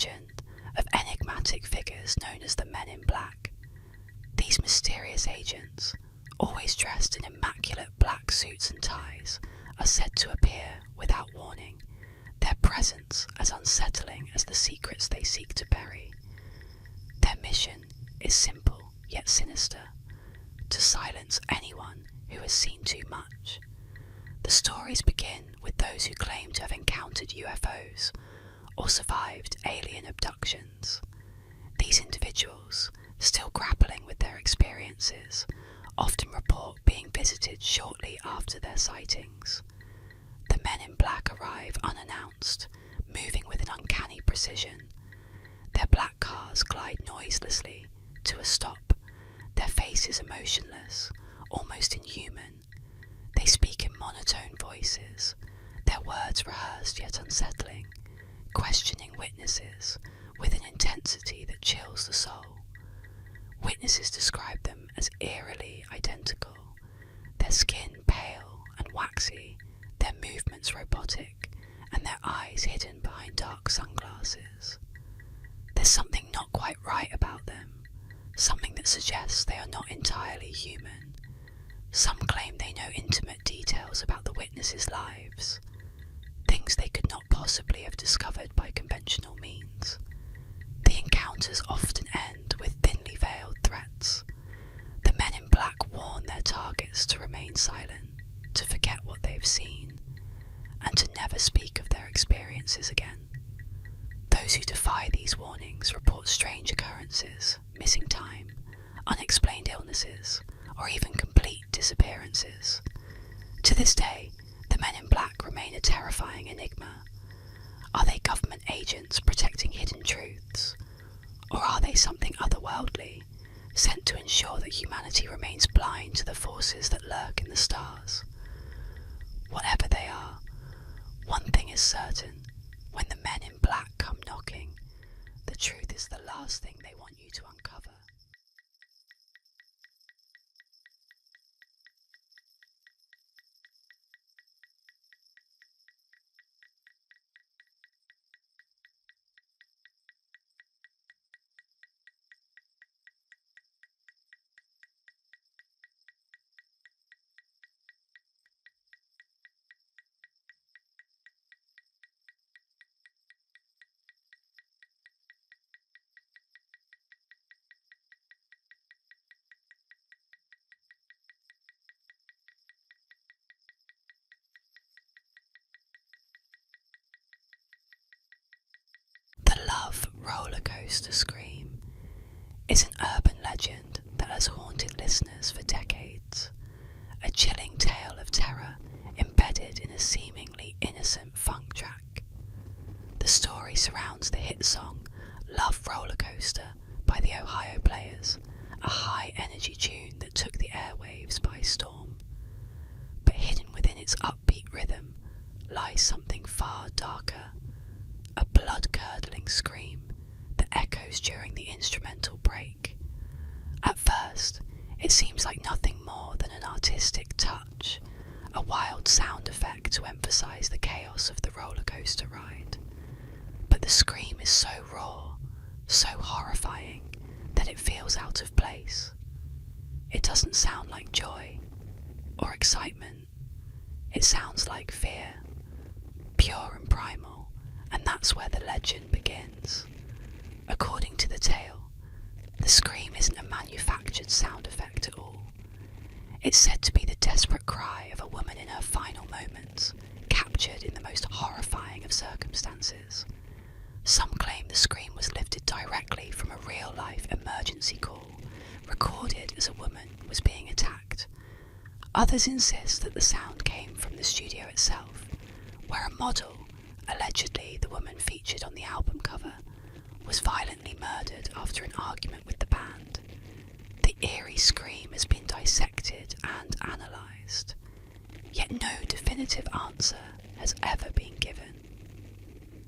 legend of enigmatic figures known as the Men in Black. These mysterious agents, always dressed in immaculate black suits and ties, are said to appear without warning, their presence as unsettling as the secrets they seek to bury. Their mission is simple yet sinister: to silence anyone who has seen too much. The stories begin with those who claim to have encountered UFOs or survived alien abductions. These individuals, still grappling with their experiences, often report being visited shortly after their sightings. The Men in Black arrive unannounced, moving with an uncanny precision. Their black cars glide noiselessly to a stop, their faces emotionless, almost inhuman. They speak in monotone voices, their words rehearsed yet unsettling, questioning witnesses with an intensity that chills the soul. Witnesses describe them as eerily identical, their skin pale and waxy, their movements robotic, and their eyes hidden behind dark sunglasses. There's something not quite right about them, something that suggests they are not entirely human. Some claim they know intimate details about the witnesses' lives, things they could not possibly have discovered by conventional means. The encounters often end with thinly veiled threats. The Men in Black warn their targets to remain silent, to forget what they've seen, and to never speak of their experiences again. Those who defy these warnings report strange occurrences, missing time, unexplained illnesses, or even complete disappearances. To this day, the Men in Black remain a terrifying enigma. Are they government agents protecting hidden truths? Or are they something otherworldly, sent to ensure that humanity remains blind to the forces that lurk in the stars? Whatever they are, one thing is certain: when the Men in Black come knocking, the truth is the last thing they want you to uncover. The Love Roller Coaster Scream is an urban legend that has haunted listeners for decades, a chilling tale of terror embedded in a seemingly innocent funk track. The story surrounds the hit song Love Roller Coaster by the Ohio Players, a high-energy tune that took the airwaves by storm. But hidden within its upbeat rhythm lies something far darker, a blood-curdling scream that echoes during the instrumental break. At first, it seems like nothing more than an artistic touch, a wild sound effect to emphasize the chaos of the roller coaster ride. But the scream is so raw, so horrifying, that it feels out of place. It doesn't sound like joy or excitement. It sounds like fear, pure and primal, and that's where the legend begins. According to the tale, the scream isn't a manufactured sound effect at all. It's said to be the desperate cry of a woman in her final moments, captured in the most horrifying of circumstances. Some claim the scream was lifted directly from a real-life emergency call, recorded as a woman was being attacked. Others insist that the sound came from the studio itself, where a model, allegedly the woman featured on the album cover, was violently murdered after an argument with the band. The eerie scream has been dissected and analysed, yet no definitive answer has ever been given.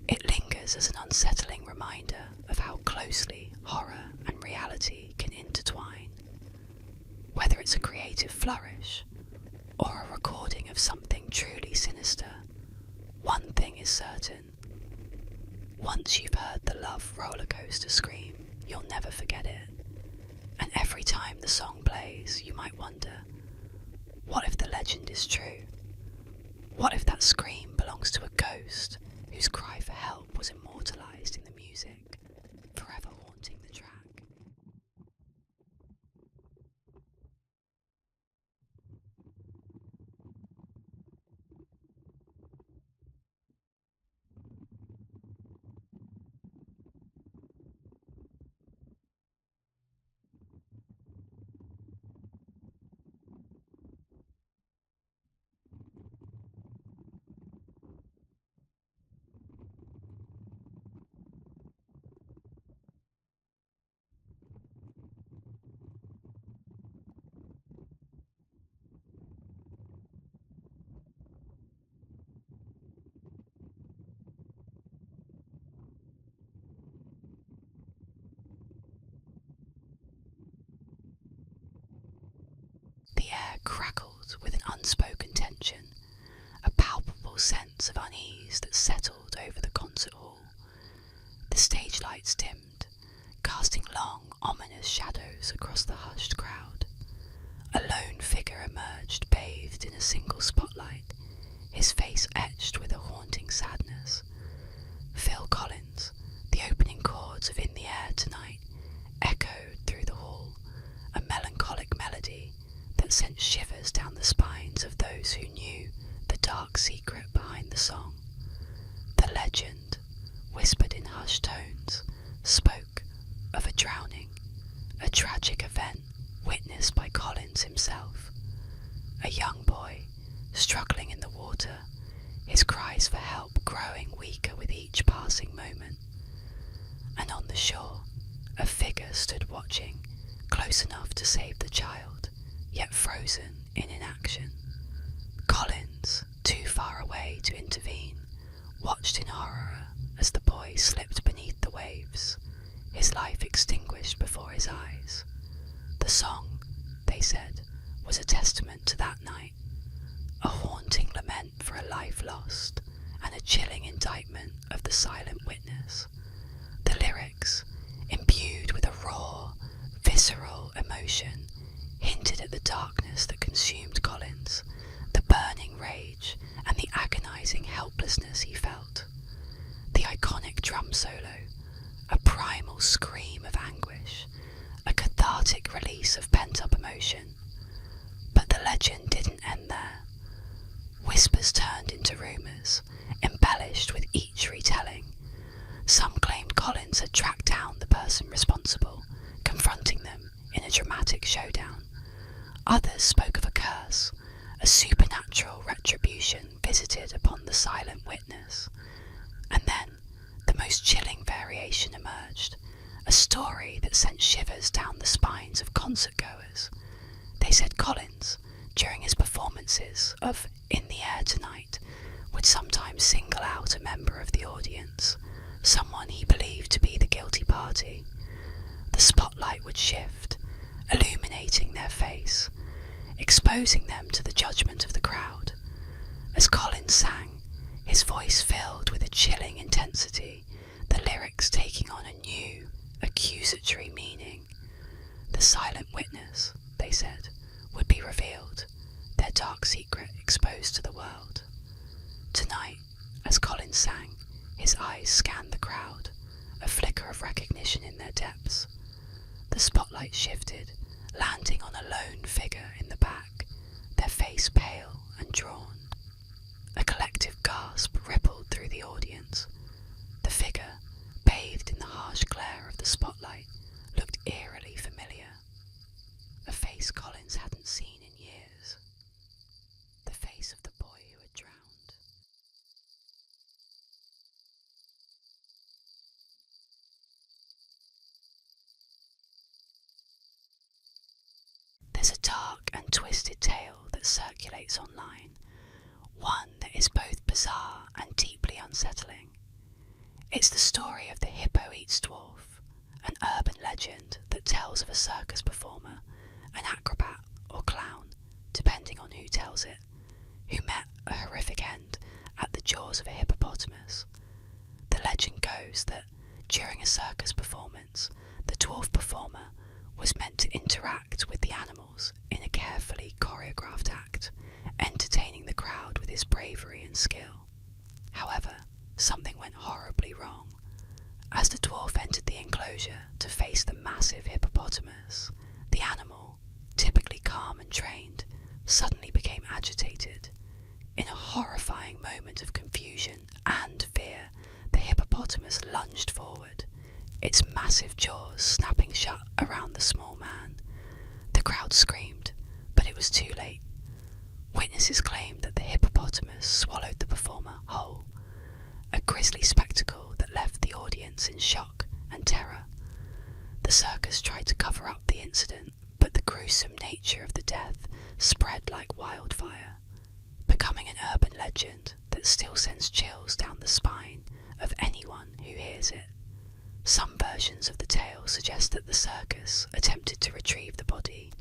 It lingers as an unsettling reminder of how closely horror and reality can intertwine. Whether it's a creative flourish or a recording of something truly sinister, one thing is certain: Once you've heard the love roller coaster scream, you'll never forget it. And every time the song plays, you might wonder, what if the legend is true? What if that scream belongs to a ghost whose cry for help was immortalised in the music, forever haunting the track? The air crackled with an unspoken tension, a palpable sense of unease that settled over the concert hall. The stage lights dimmed, casting long, ominous shadows across the hushed crowd. A lone figure emerged, bathed in a single spotlight, his face etched with a haunting sadness. Phil Collins, the opening chords of In the Air Tonight, echoed through the hall, a melancholic melody that sent shivers down the spines of those who knew the dark secret behind the song. The legend, whispered in hushed tones, spoke of a drowning, a tragic event witnessed by Collins himself. A young boy, struggling in the water, his cries for help growing weaker with each passing moment. And on the shore, a figure stood watching, close enough to save the child, yet frozen in inaction. Collins, too far away to intervene, watched in horror as the boy slipped beneath the waves, his life extinguished before his eyes. The song, they said, was a testament to that night, a haunting lament for a life lost, and a chilling indictment of the silent witness. The lyrics, imbued with a raw, visceral emotion, hinted at the darkness that consumed Collins, the burning rage and the agonising helplessness he felt. The iconic drum solo, a primal scream of anguish, a cathartic release of pent-up emotion. But the legend didn't end there. Whispers turned into rumours, embellished with each retelling. Some claimed Collins had tracked down the person responsible, confronting them in a dramatic showdown. Others spoke of a curse, a supernatural retribution visited upon the silent witness. And then, the most chilling variation emerged, a story that sent shivers down the spines of concert-goers. They said Collins, during his performances of In the Air Tonight, would sometimes single out a member of the audience, someone he believed to be the guilty party. The spotlight would shift, illuminating their face, exposing them to the judgment of the crowd. As Collins sang, his voice filled with a chilling intensity, the lyrics taking on a new, accusatory meaning. The silent witness, they said, would be revealed, their dark secret exposed to the world. Tonight, as Collins sang, his eyes scanned the crowd, a flicker of recognition in their depths. The spotlight shifted, landing on a lone figure in the back, their face pale and drawn. A collective gasp rippled through the audience. The figure, bathed in the harsh glare of the spotlight, looked eerily familiar. A face Collins hadn't seen in years. The face of the boy who had drowned. There's a dark and twisted tale that circulates online, one that is both bizarre and deeply unsettling. It's the story of the Hippo Eats Dwarf, an urban legend that tells of a circus performer, an acrobat or clown, depending on who tells it, who met a horrific end at the jaws of a hippopotamus. The legend goes bravery and skill. However, something went horribly wrong. As the dwarf entered the enclosure to face the massive hippopotamus, the animal, typically calm and trained, suddenly became agitated. In a horrifying moment of confusion and fear, the hippopotamus lunged forward, its massive jaws snapping shut around the small man. The crowd screamed, but it was too late. Witnesses claimed that the hippopotamus swallowed the performer whole, a grisly spectacle that left the audience in shock and terror. The circus tried to cover up the incident, but the gruesome nature of the death spread like wildfire, becoming an urban legend that still sends chills down the spine of anyone who hears it. Some versions of the tale suggest that the circus attempted to retrieve the body,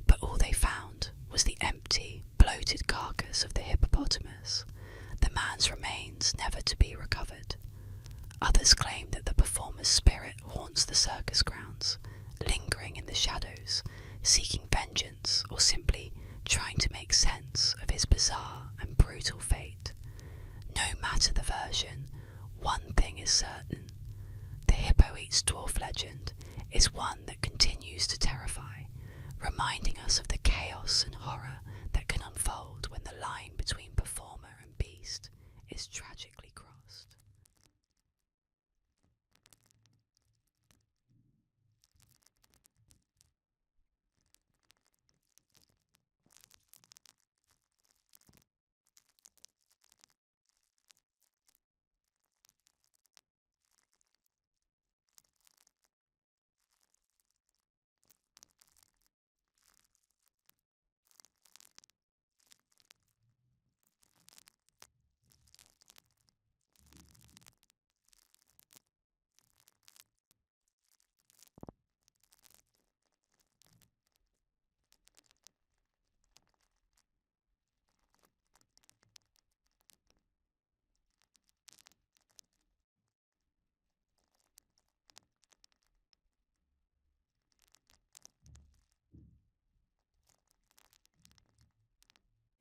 but all they found was the empty, bloated carcass of the hippopotamus, the man's remains never to be recovered. Others claim that the performer's spirit haunts the circus grounds, lingering in the shadows, seeking vengeance or simply trying to make sense of his bizarre and brutal fate. No matter the version, one thing is certain. The Hippo Eats Dwarf legend is one that continues to terrify, reminding us of the chaos and horror that can unfold when the line between performer and beast is tragically crossed.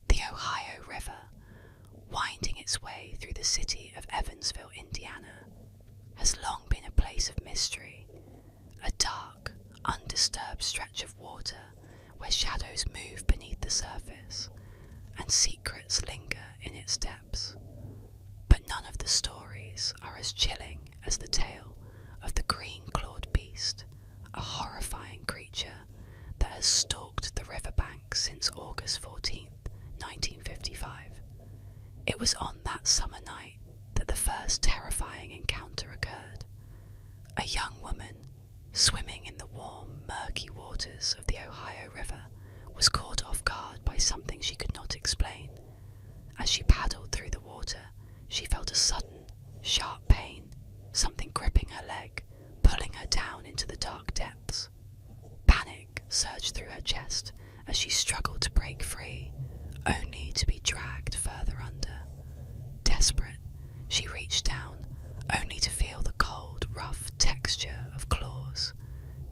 The Ohio River, winding its way through the city of Evansville, Indiana, has long been a place of mystery, a dark, undisturbed stretch of water where shadows move beneath the surface and secrets linger in its depths. But none of the stories are as chilling as the tale of the green-clawed beast, a horrifying creature that has stalked the riverbank since August 14th, 1955. It was on that summer night that the first terrifying encounter occurred. A young woman, swimming in the warm, murky waters of the Ohio River, was caught off guard by something she could not explain. As she paddled through the water, she felt a sudden, sharp pain, something gripping her leg, pulling her down into the dark depths. Panic surged through her chest as she struggled to break free, only to be dragged further under. Desperate, she reached down, only to feel the cold, rough texture of claws,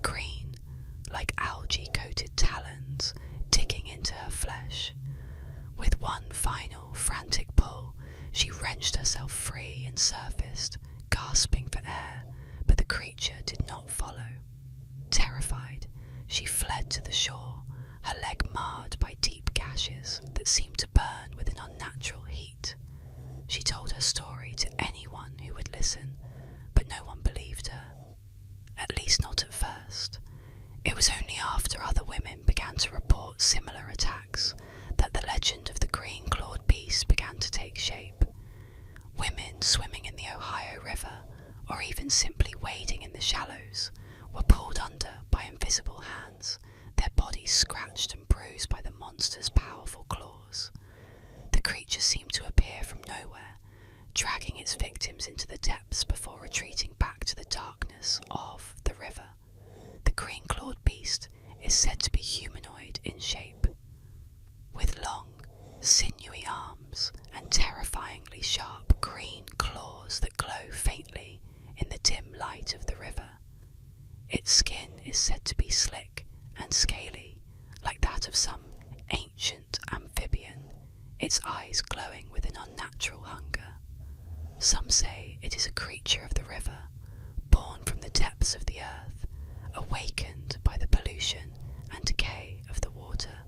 green, like algae-coated talons, digging into her flesh. With one final, frantic pull, she wrenched herself free and surfaced, gasping for air, but the creature did not follow. Terrified, she fled to the shore, her leg marred by deep gashes that seemed to burn with an unnatural heat. She told her story to anyone who would listen, but no one believed her. At least not at first. It was only after other women began to report similar attacks that the legend of the green-clawed beast began to take shape. Women swimming in the Ohio River, or even simply wading in the shallows, were pulled under by invisible hands, their bodies scratched and bruised by the monster's powerful claws. The creature seemed to appear from nowhere, dragging its victims into the depths before retreating back to the darkness of the river. The green-clawed beast is said to be humanoid in shape, with long, sinewy arms and terrifyingly sharp green claws that glow faintly in the dim light of the river. Its skin is said to be slick and scaly, like that of some ancient amphibian. its eyes glowing with an unnatural hunger. Some say it is a creature of the river, born from the depths of the earth, awakened by the pollution and decay of the water.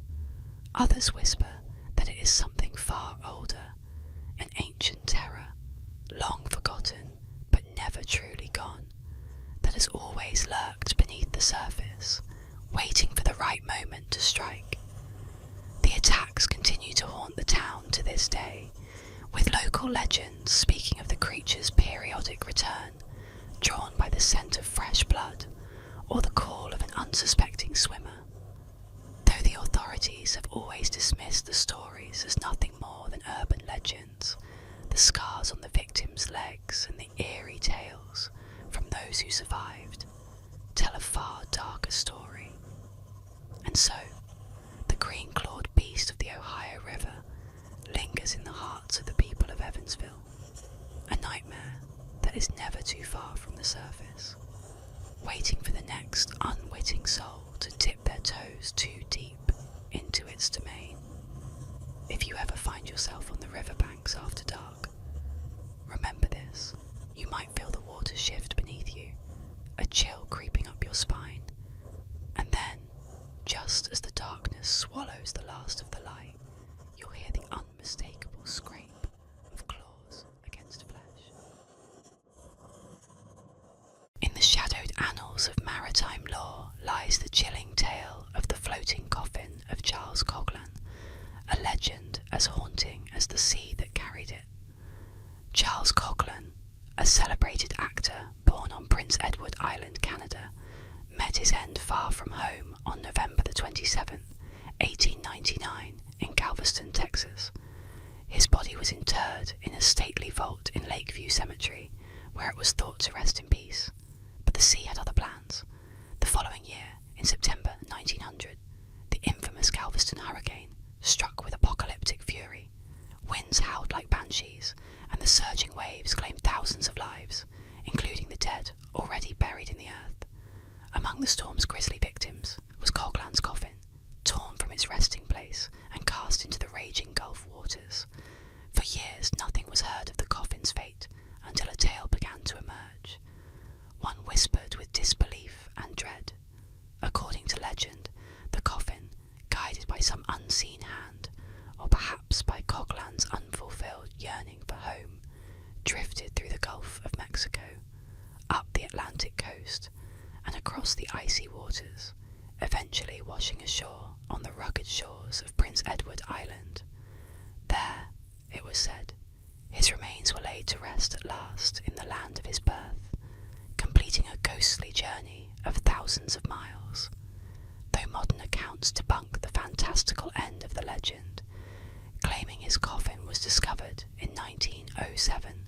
Others whisper that it is something far older, an ancient terror, long forgotten but never truly gone, that has always lurked beneath the surface, waiting for the right moment to strike. The attacks continue to haunt the town to this day, with local legends speaking of the creature's periodic return, drawn by the scent of fresh blood or the call of an unsuspecting swimmer. Though the authorities have always dismissed the stories as nothing more than urban legends, the scars on the victims' legs and the eerie tales from those who survived tell a far darker story. And so, the green-clawed beast of the Ohio River lingers in the hearts of the people of Evansville, a nightmare that is never too far from the surface, waiting for the next unwitting soul to dip their toes too deep into its domain. If you ever find yourself on the riverbanks after dark, remember this: you might feel the water shift beneath you, a chill creeping up your spine, and then, just as the darkness swallows the last of the light, you'll hear the unmistakable scrape of claws against flesh. In the shadowed annals of maritime lore lies the chilling tale of the floating coffin of Charles Coghlan, a legend as haunting as the sea that carried it. Charles Coghlan, a celebrated actor born on Prince Edward Island, Canada, met his end far from home on November the 27th, 1899, in Galveston, Texas. His body was interred in a stately vault in Lakeview Cemetery, where it was thought to rest in peace. But the sea had other plans. The following year, in September 1900, the infamous Galveston hurricane struck with apocalyptic fury. Winds howled like banshees, and the surging waves claimed thousands of lives, including the dead already buried in the earth. Among the storm's grisly victims was Coghlan's coffin, torn from its resting place and cast into the raging Gulf waters. For years nothing was heard of the coffin's fate until a tale began to emerge. One whispered with disbelief and dread. According to legend, the coffin, guided by some unseen hand, or perhaps by Coghlan's unfulfilled yearning for home, drifted through the Gulf of Mexico, up the Atlantic coast, and across the icy waters, eventually washing ashore on the rugged shores of Prince Edward Island. There, it was said, his remains were laid to rest at last in the land of his birth, completing a ghostly journey of thousands of miles. Though modern accounts debunk the fantastical end of the legend, claiming his coffin was discovered in 1907,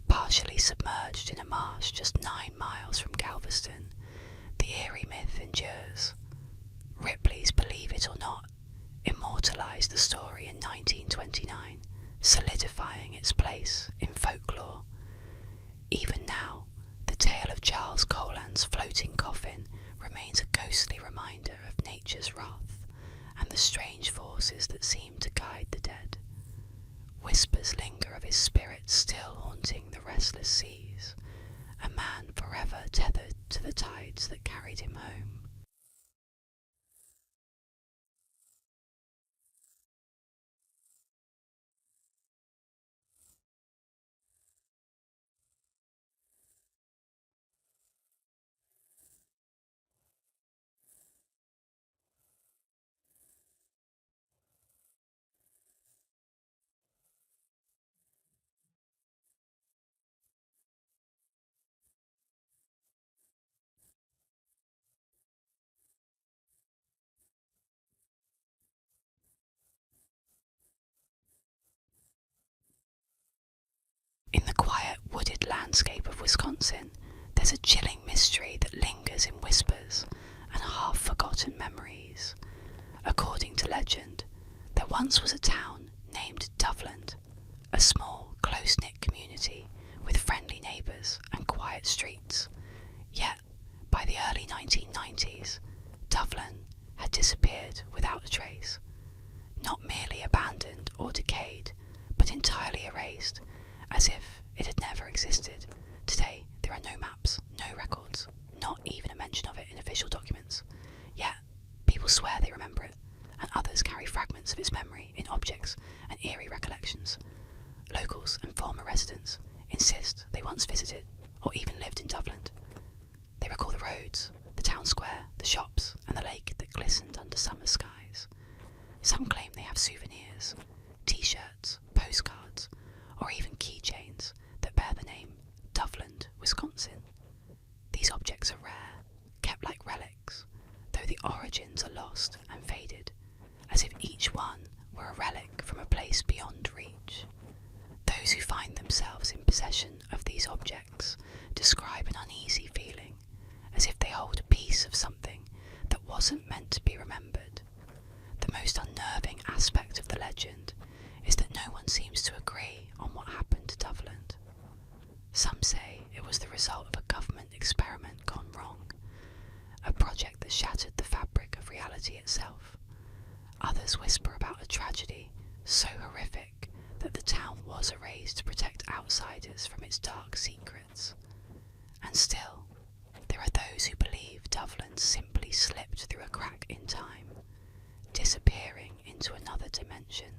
partially submerged in a marsh just 9 miles from Galveston, the eerie myth endures. Ripley's Believe It or Not immortalised the story in 1929, solidifying its place in folklore. Even now, the tale of Charles Coghlan's floating coffin remains a ghostly reminder of nature's wrath and the strange forces that seem to guide the dead. Whispers linger of his spirit still haunting the restless seas, a man forever tethered to the tides that carried him home. In the quiet wooded landscape of Wisconsin, there's a chilling mystery that lingers in whispers and half-forgotten memories. According to legend, there once was a town named Doveland, a small, close-knit community with friendly neighbours and quiet streets. Yet, by the early 1990s, Doveland had disappeared without a trace. Not merely abandoned or or decayed, but entirely erased, as if it had never existed. Today, there are no maps, no records, not even a mention of it in official documents. Yet, people swear they remember it, and others carry fragments of its memory in objects and eerie recollections. Locals and former residents insist they once visited or even lived in Dublin. They recall the roads, the town square, the shops, and the lake that glistened under summer skies. Some claim they have souvenirs, t-shirts, postcards, or even keychains that bear the name Dublin, Wisconsin. These objects are rare, kept like relics, though the origins are lost and faded, as if each one were a relic from a place beyond reach. Those who find themselves in possession of these objects describe an uneasy feeling, as if they hold a piece of something that wasn't meant to be remembered. The most unnerving aspect of the legend is that no one seems to agree on what happened to Dublin. Some say it was the result of a government experiment gone wrong, a project that shattered the fabric of reality itself. Others whisper about a tragedy so horrific that the town was erased to protect outsiders from its dark secrets. And still, there are those who believe Dublin simply slipped through a crack in time, disappearing into another dimension,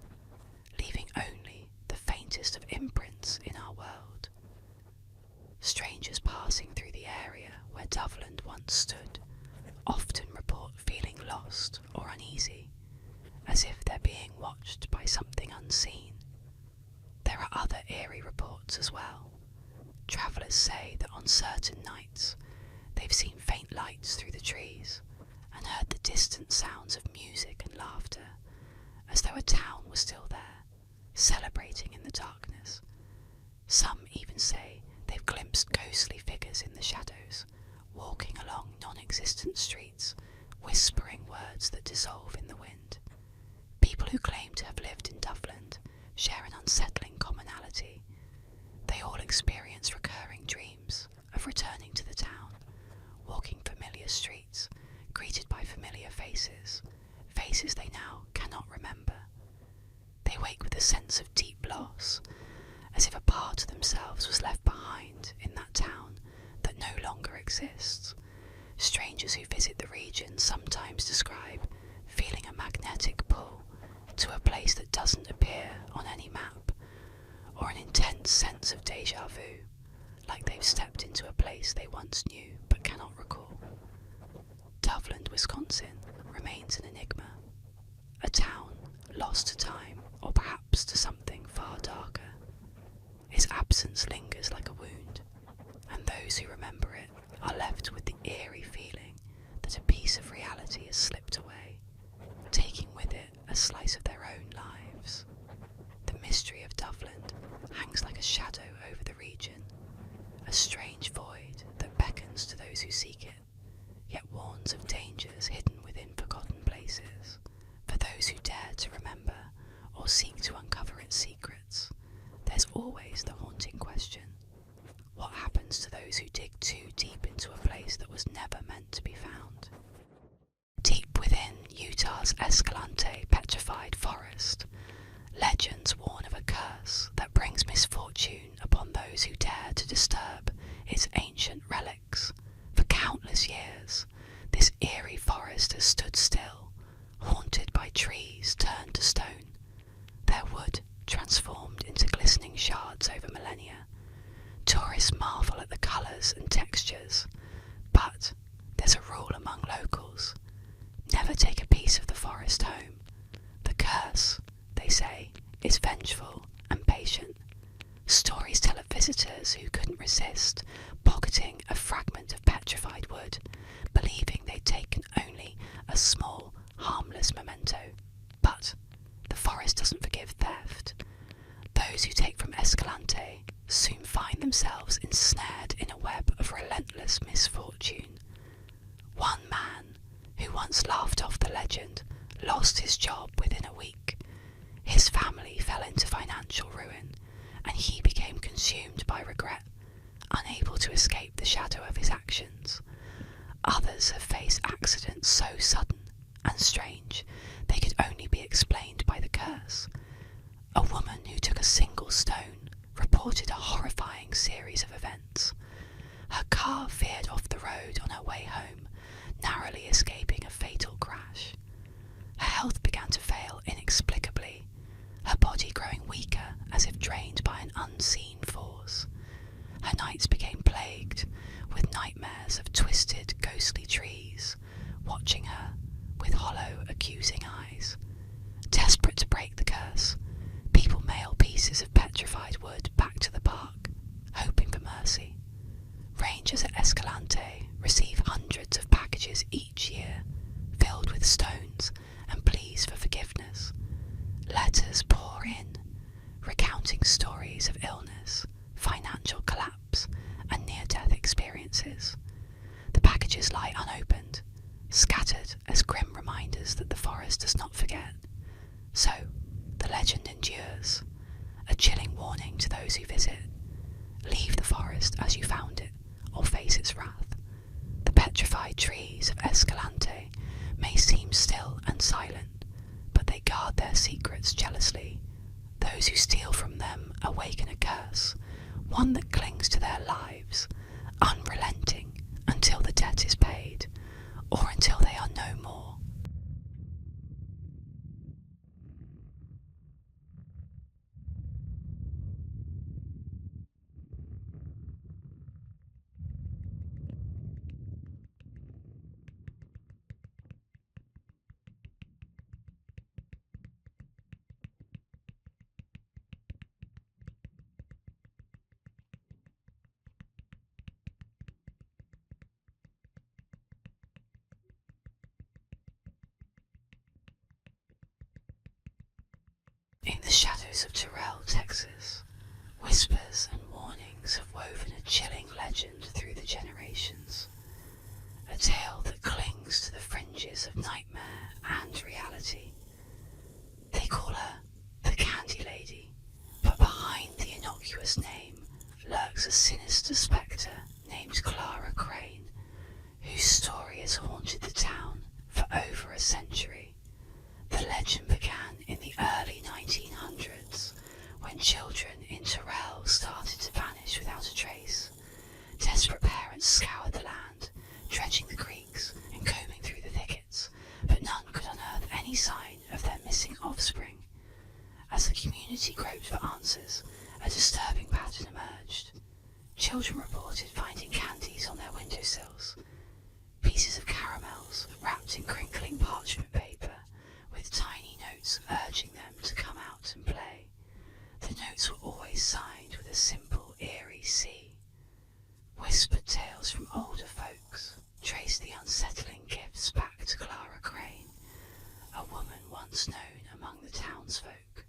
leaving only the faintest of imprints in our world. Strangers passing through the area where Dublin once stood often report feeling lost or uneasy, as if they're being watched by something unseen. There are other eerie reports as well. Travellers say that on certain nights they've seen faint lights through the trees and heard the distant sounds of music and laughter, as though a town was still there, celebrating in the darkness. Some even say they've glimpsed ghostly figures in the shadows, walking along non-existent streets, whispering words that dissolve in the wind. People who claim to have lived in Dublin share an unsettling commonality. They all experience recurring dreams of returning to the town, walking familiar streets, greeted by familiar faces, faces they now cannot remember. They wake with a sense of deep loss, as if a part of themselves was left behind in that town that no longer exists. Strangers who visit the region sometimes describe feeling a magnetic pull to a place that doesn't appear on any map, or an intense sense of déjà vu, like they've stepped into a place they once knew but cannot recall. Dublin, Wisconsin remains an enigma, a town lost to time, or perhaps to something far darker. Its absence lingers like a wound, and those who remember it are left with the eerie feeling that a piece of reality has slipped away, taking with it a slice of their own lives. The mystery of Dublin hangs like a shadow over the region, a strange void that beckons to those who seek it, yet warns of dangers hidden within forgotten places. For those who dare to remember or seek to uncover its secrets, there's always the haunting question: what happens to those who dig too deep into a place that was never meant to be found? Deep within Utah's Escalante petrified forest, legends warn of a curse that brings misfortune upon those who dare to disturb its ancient relics. For countless years, this eerie forest has stood still, haunted by trees turned to stone, their wood transformed into glistening shards over millennia. Tourists marvel at the colours and textures, but there's a rule among locals: never take a piece of the forest home. The curse, they say, is vengeful and patient. Stories tell of visitors who couldn't resist pocketing a fragment of petrified wood, believing they'd taken only a small, harmless memento. But the forest doesn't forgive theft. Those who take from Escalante soon find themselves ensnared in a web of relentless misfortune. One man, who once laughed off the legend, lost his job within a week. His family fell into financial ruin, and he became consumed by regret, unable to escape the shadow of his actions. Others have faced accidents so sudden and strange they could only be explained by the curse. A woman who took a single stone reported a horrifying series of events. Her car veered off the road on her way home, narrowly escaping a fatal crash. Her health began to fail inexplicably, her body growing weaker as if drained by an unseen force. Her nights became plagued with nightmares of twisted, ghostly trees, watching her with hollow, accusing eyes. Desperate to break the curse, people mail pieces of petrified wood back to the park, hoping for mercy. Rangers at Escalante receive hundreds of packages each year, filled with stones and pleas for forgiveness. Letters pour in, recounting stories of illness, financial collapse, and near-death experiences. The packages lie unopened, scattered as grim reminders that the forest does not forget. So, the legend endures, a chilling warning to those who visit. Leave the forest as you found it, or face its wrath. The petrified trees of Escalante may seem still and silent, but they guard their secrets jealously. Those who steal from them awaken a curse, one that clings to their lives, unrelenting until the debt is paid, or until they are no more. In the shadows of Terrell, Texas, whispers and warnings have woven a chilling legend through the generations. A tale that clings to the fringes of nightmare and reality. They call her the Candy Lady, but behind the innocuous name lurks a sinister spectre named Clara Crane, whose story has haunted the town for over a century. The legend began in the early 1900s, when children in Terrell started to vanish without a trace. Desperate parents scoured the land, dredging the creeks and combing through the thickets, but none could unearth any sign of their missing offspring. As the community groped for answers, a disturbing pattern emerged. Children reported finding candies on their windowsills, pieces of caramels wrapped in crinkling parchment paper, with tiny notes urging them to come out and play. The notes were always signed with a simple, eerie C. Whispered tales from older folks traced the unsettling gifts back to Clara Crane, a woman once known among the townsfolk.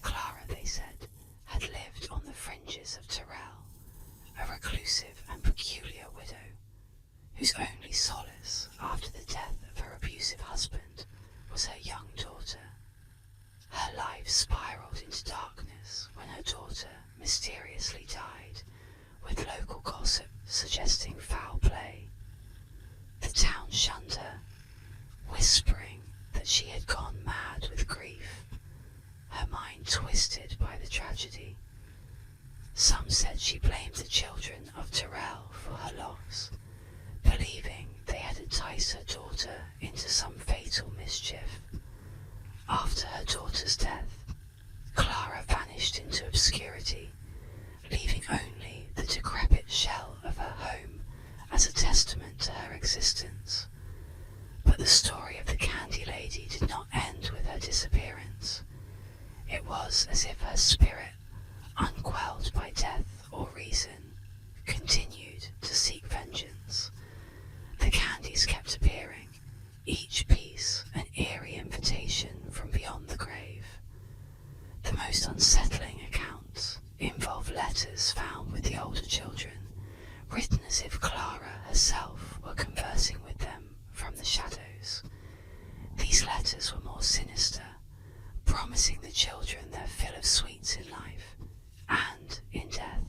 Clara, they said, had lived on the fringes of Terrell, a reclusive and peculiar widow, whose only solace after the death of her abusive husband was her young daughter. Her life spiraled into darkness when her daughter mysteriously died, with local gossip suggesting foul play. The town shunned her, whispering that she had gone mad with grief, her mind twisted by the tragedy. Some said she blamed the children of Terrell for her loss, believing they had enticed her daughter into some fatal mischief. After her daughter's death, Clara vanished into obscurity, leaving only the decrepit shell of her home as a testament to her existence. But the story of the Candy Lady did not end with her disappearance. It was as if her spirit, unquelled by death or reason, continued to seek vengeance. The candies kept appearing, each piece an eerie invitation from beyond the grave. The most unsettling accounts involve letters found with the older children, written as if Clara herself were conversing with them from the shadows. These letters were more sinister, promising the children their fill of sweets in life and in death.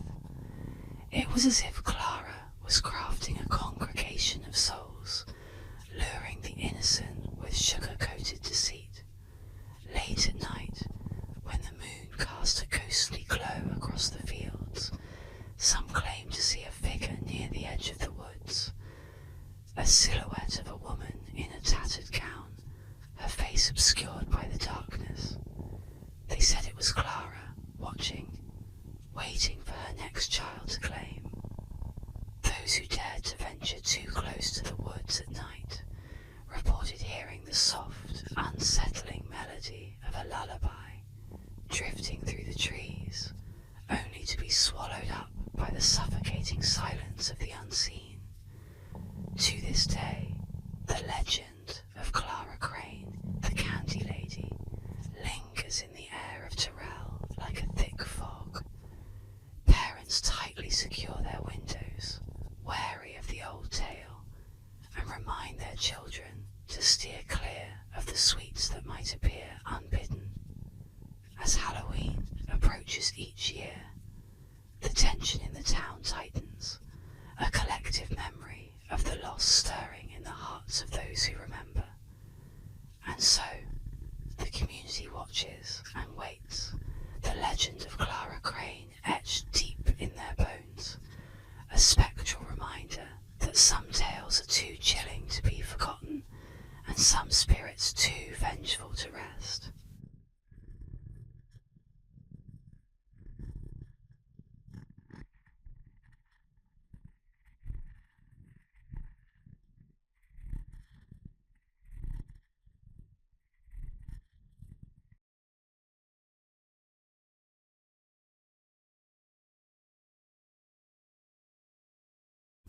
It was as if Clara was crafting a congregation of souls, luring the innocent with sugar-coated deceit. Late at night, when the across the fields. Some claim to see a figure near the edge of the woods, a silhouette of a woman in a tattered gown, her face obscured by the darkness. They said it was Clara, watching, waiting for her next child to claim. Those who dared to venture too close to the woods at night reported hearing the soft, unsettling melody of a lullaby drifting through the trees, only to be swallowed up by the suffocating silence of the unseen. To this day, the legend of Clara Crane, the Candy Lady, lingers in the air of Tyrrell like a thick fog. Parents tightly secure their windows, wary of the old tale, and remind their children to steer clear of the sweets that might appear unbidden. As Halloween approaches each year, the tension in the town tightens, a collective memory of the loss stirring in the hearts of those who remember. And so, the community watches and waits, the legend of Clara Crane etched deep in their bones, a spectral reminder that some tales are too chilling to be forgotten, and some spirits too vengeful to rest.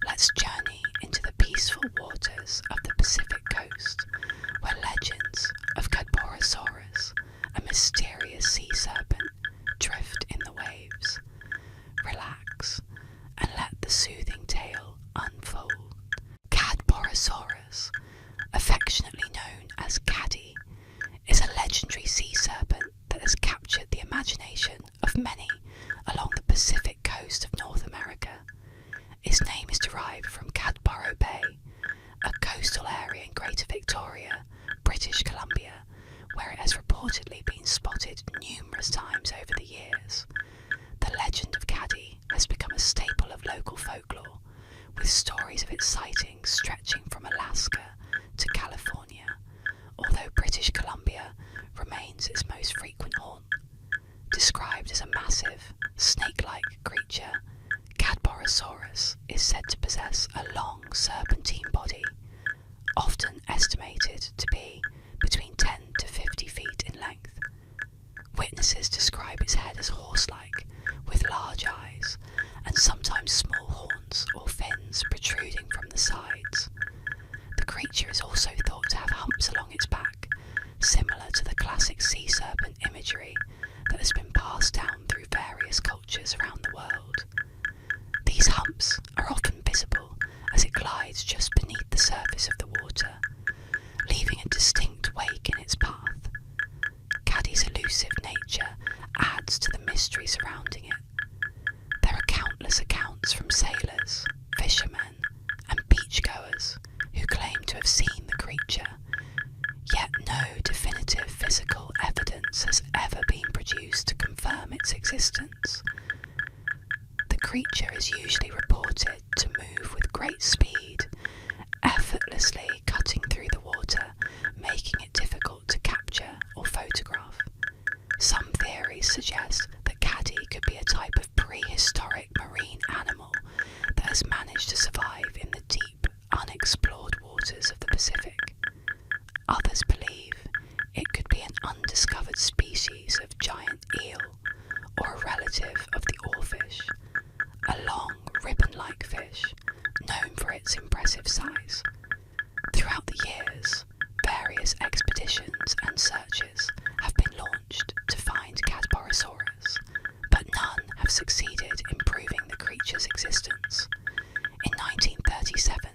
Let's journey into the peaceful waters of the Pacific coast, where legends of Cadborosaurus, a mysterious sea serpent, drift in the waves. Relax and let the soothing tale unfold. Cadborosaurus, affectionately known as Caddy, is a legendary sea serpent that has captured the imagination of many along the Pacific coast of North America. Its name is derived from Cadboro Bay, a coastal area in Greater Victoria, British Columbia, where it has reportedly been spotted numerous times over the years. The legend of Caddy has become a staple of local folklore, with stories of its sightings stretching from Alaska to California, although British Columbia remains its most frequent haunt. Described as a massive, snake-like creature, Cadborosaurus is said to possess a long serpentine body, often estimated to be between 10 to 50 feet in length. Witnesses describe its head as horse-like, with large eyes, and sometimes small horns or fins protruding from the sides. The creature is also thought to have humps along its back, similar to the classic sea serpent imagery that has been passed down through various cultures around the world. These humps are often visible as it glides just beneath the surface of the water, leaving a distinct wake in its path. Caddy's elusive nature adds to the mystery surrounding it. There are countless accounts from sailors, fishermen, and beachgoers who claim to have seen the creature, yet no definitive physical evidence has ever been produced to confirm its existence. The creature is usually reported to move with great speed, effortlessly cutting through the water, making it difficult to capture or photograph. Some theories suggest that Caddy could be a type of prehistoric marine animal that has managed to survive in the deep, unexplored waters of the Pacific. Others believe it could be an undiscovered species of giant eel or a relative of the oarfish, a long, ribbon-like fish known for its impressive size. Throughout the years, various expeditions and searches have been launched to find Cadborosaurus, but none have succeeded in proving the creature's existence. In 1937,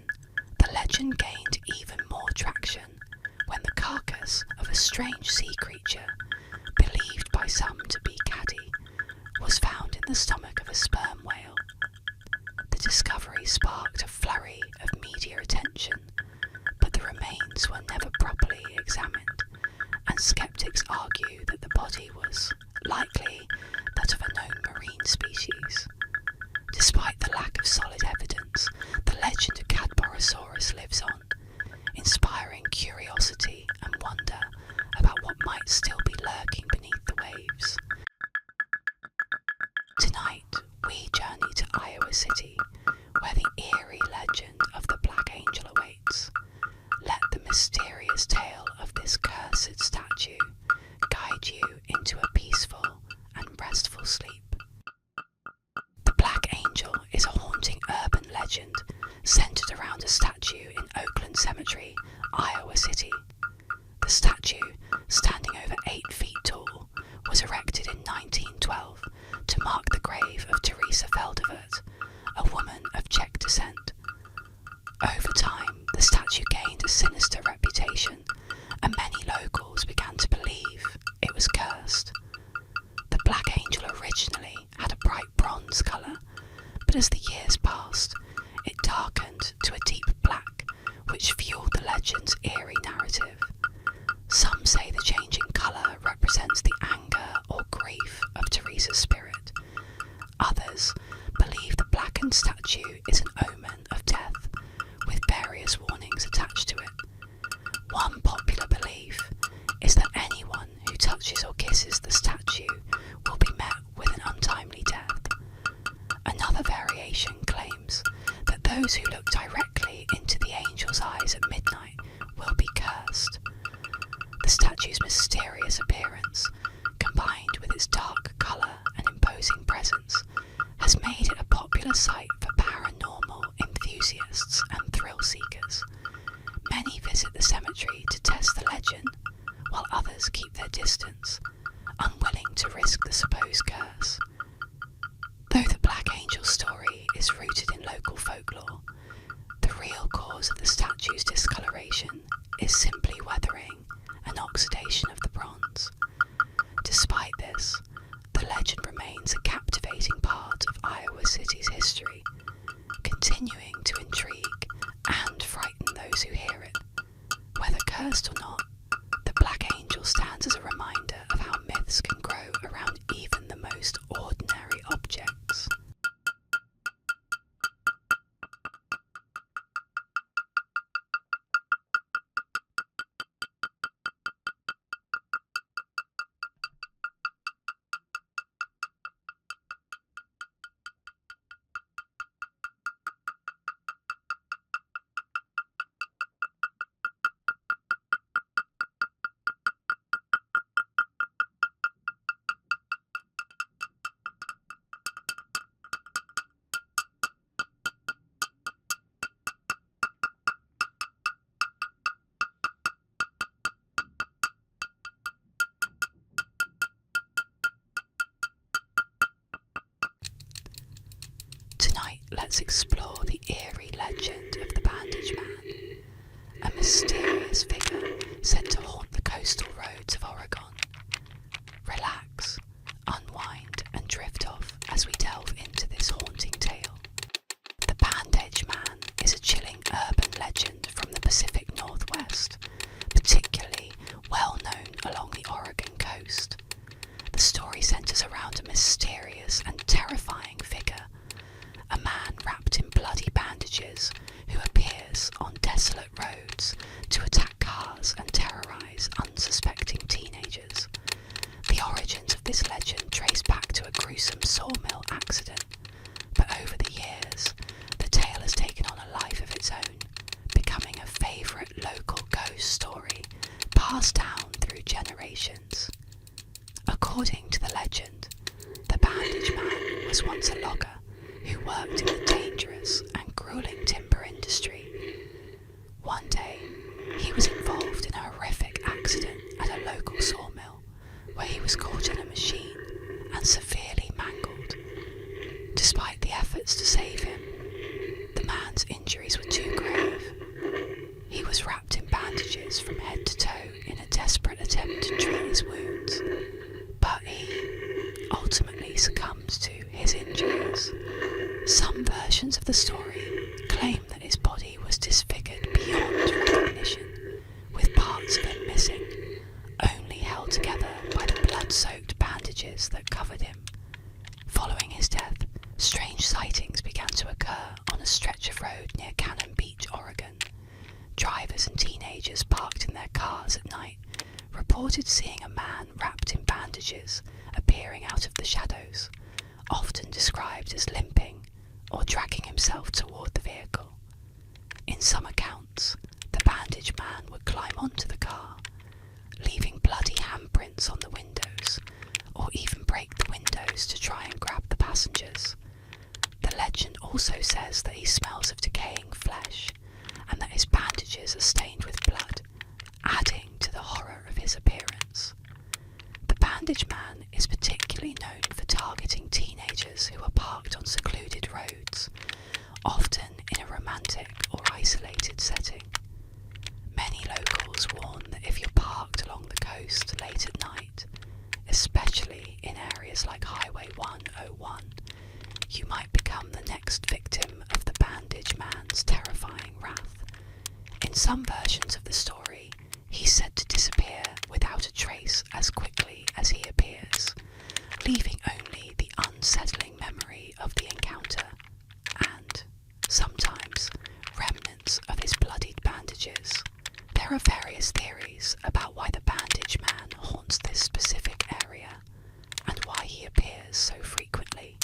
the legend gained even more traction when the carcass of a strange sea creature, believed by some to be Caddy, was found in the stomach of a sperm whale. The discovery sparked a flurry of media attention, but the remains were never properly examined, and skeptics argue that the body was likely that of a known marine species. Iowa City, where the eerie legend of the Black Angel awaits. Let the mysterious tale of this cursed statue guide you into a peaceful and restful sleep. The Black Angel is a haunting urban legend centered around a statue in Oakland Cemetery, Iowa City. The statue, standing over 8 feet tall, was erected in 1912 to mark the grave of Teresa Feldovert, a woman of Czech descent. Over time, the statue gained a sinister reputation, and many locals began to believe it was cursed. The Black Angel originally had a bright bronze colour, but as the years passed, it darkened to a deep black, which fueled the legend's eerie narrative. Some say the change in colour represents the anger or grief of Teresa's spirit. Others believe the blackened statue is an omen of death, with various warnings attached to it. One popular belief is that anyone who touches or kisses the statue will be met with an untimely death. Another variation claims that those who look directly into the angel's eyes at midnight will be cursed. The statue's mysterious appearance, combined with its dark colour and imposing presence, has made it a popular site for paranormal enthusiasts and thrill seekers. Many visit the cemetery to test the legend, while others keep their distance, unwilling to risk the supposed curse. Though the Black Angel story is rooted in local folklore, the real cause of the statue's discoloration is simply weathering and oxidation of the bronze. Despite this, the legend remains a captivating part of Iowa City's history, continuing to intrigue and frighten those who hear it. Whether cursed or not, the Black Angel stands as a reminder of how myths can grow around even the most ordinary objects. Tonight, let's explore the eerie legend of the Bandage Man, a mysterious figure said to haunt the coastal roads of Oregon. Relax, unwind, and drift off as we delve into this haunting tale. The Bandage Man is a chilling urban legend from the Pacific Northwest, particularly well known along the Oregon coast. The story centers around a mysterious and terrifying figure, a man wrapped in bloody bandages who appears on desolate roads to attack cars and terrorize unsuspecting teenagers. The origins of this legend trace back to a gruesome sawmill accident, but over the years, the tale has taken on a life of its own, becoming a favourite local ghost story passed down through generations. According to the legend, the Bandage Man was once a logger who worked in the dangerous and grueling timber industry. One day, he was involved in a horrific accident at a local sawmill, where he was caught in a machine and severely mangled. Despite the efforts to save him, the man's injuries were too grave. He was wrapped in bandages from head to toe in a desperate attempt to treat his wounds, but he ultimately succumbed to his injuries. Some versions of the story claim that his body was disfigured beyond recognition, with parts of him missing, only held together by the blood-soaked bandages that covered him. Following his death, strange sightings began to occur on a stretch of road near Cannon Beach, Oregon. Drivers and teenagers parked in their cars at night reported seeing a man wrapped in bandages appearing out of the shadows, often described as limping or dragging himself toward the vehicle. In some accounts, the bandaged man would climb onto the car, leaving bloody handprints on the windows, or even break the windows to try and grab the passengers. The legend also says that he smells of decaying flesh, and that his bandages are stained with blood, adding to the horror of his appearance. The bandaged man is particularly known for targeting teenagers who are parked on secluded roads, often in a romantic or isolated setting. Many locals warn that if you're parked along the coast late at night, especially in areas like Highway 101, you might become the next victim of the bandaged man's terrifying wrath. In some versions of the story, he's said to disappear without a trace as quickly as he appears, leaving only the unsettling memory of the encounter and, sometimes, remnants of his bloodied bandages. There are various theories about why the bandaged man haunts this specific area and why he appears so frequently.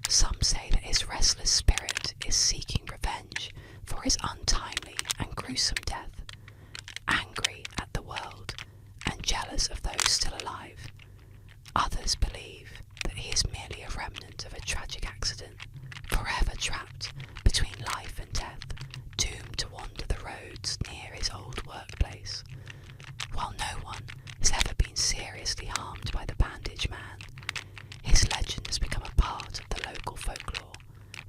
Some say that his restless spirit is seeking revenge for his untimely and gruesome death, angry at the world and jealous of those still alive. Others believe that he is merely a remnant of a tragic accident, forever trapped between life and death, doomed to wander the roads near his old workplace. While no one has ever been seriously harmed by the bandaged man, his legend has become a part of the local folklore,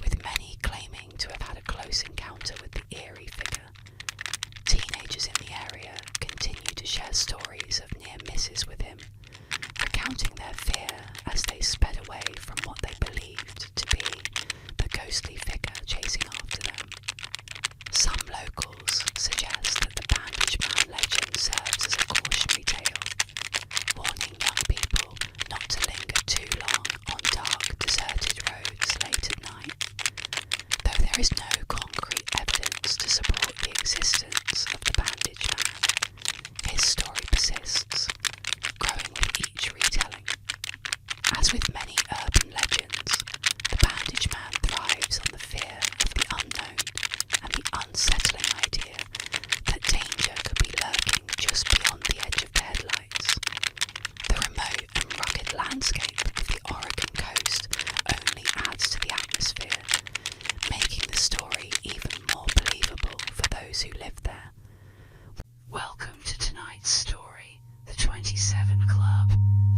with many claiming to have had a close encounter with the eerie figure. Teenagers in the area continue to share stories of near misses with him, recounting their fear as they sped away from what they believed to be the ghostly figure chasing after them. Some locals suggest that the bandaged man legend serves as a cautionary tale, warning young people not to linger too long on dark, deserted roads late at night. Though there is no concrete evidence to support the existence of the bandaged man, his story persists, growing with each retelling. As with many urban legends, the bandaged man thrives on the fear of the unknown and the unsettling idea that danger could be lurking just beyond the edge of the headlights. The remote and rugged landscape of the Oregon coast only adds to the atmosphere, making the story even more believable for those who live there. Welcome to tonight's story, The 27 Club,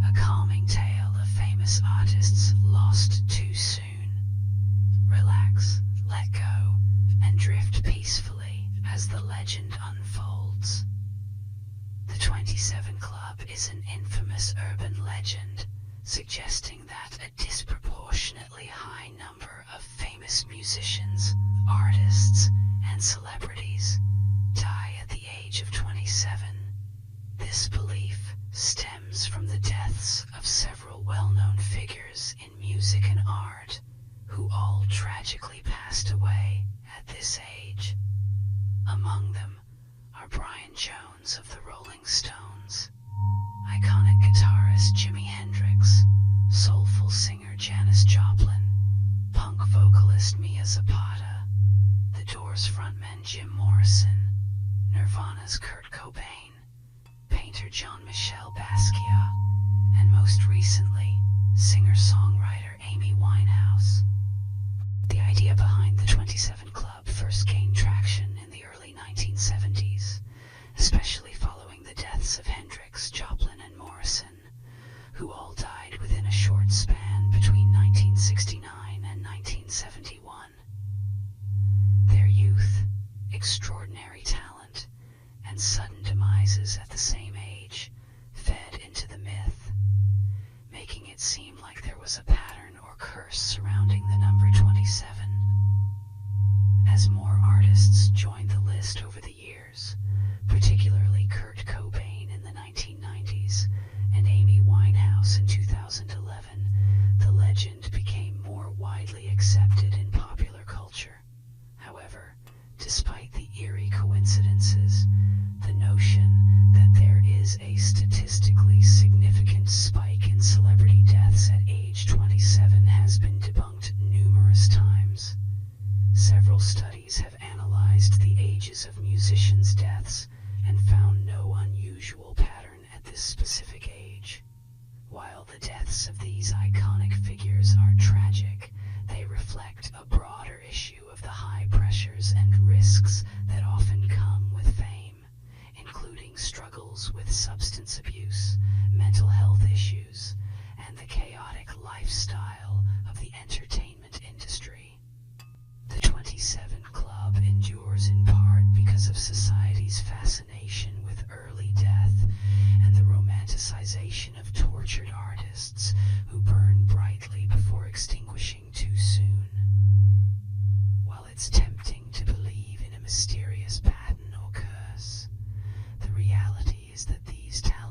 a calming tale of famous artists lost too soon. Relax, let go, and drift peacefully as the legend unfolds. The 27 Club is an infamous urban legend, suggesting that a disproportionately high number of famous musicians, artists, and celebrities die at the age of 27. This belief stems from the deaths of several well-known figures in music and art, who all tragically passed away at this age. Among them are Brian Jones of the Rolling Stones, iconic guitarist Jimi Hendrix, soulful singer Janis Joplin, punk vocalist Mia Zapata, The Doors frontman Jim Morrison, Nirvana's Kurt Cobain, painter Jean-Michel Basquiat, and most recently, singer-songwriter Amy Winehouse. The idea behind the 27 Club first gained traction in the early 1970s, especially following the deaths of Hendrix, Joplin, and Morrison, who all died within a short span between 1969 and 1971. Their youth, extraordinary talent, and sudden demises at the same age fed into the myth, making it seem like there was a pattern or curse idealization of tortured artists who burn brightly before extinguishing too soon. While it's tempting to believe in a mysterious pattern or curse, the reality is that these talents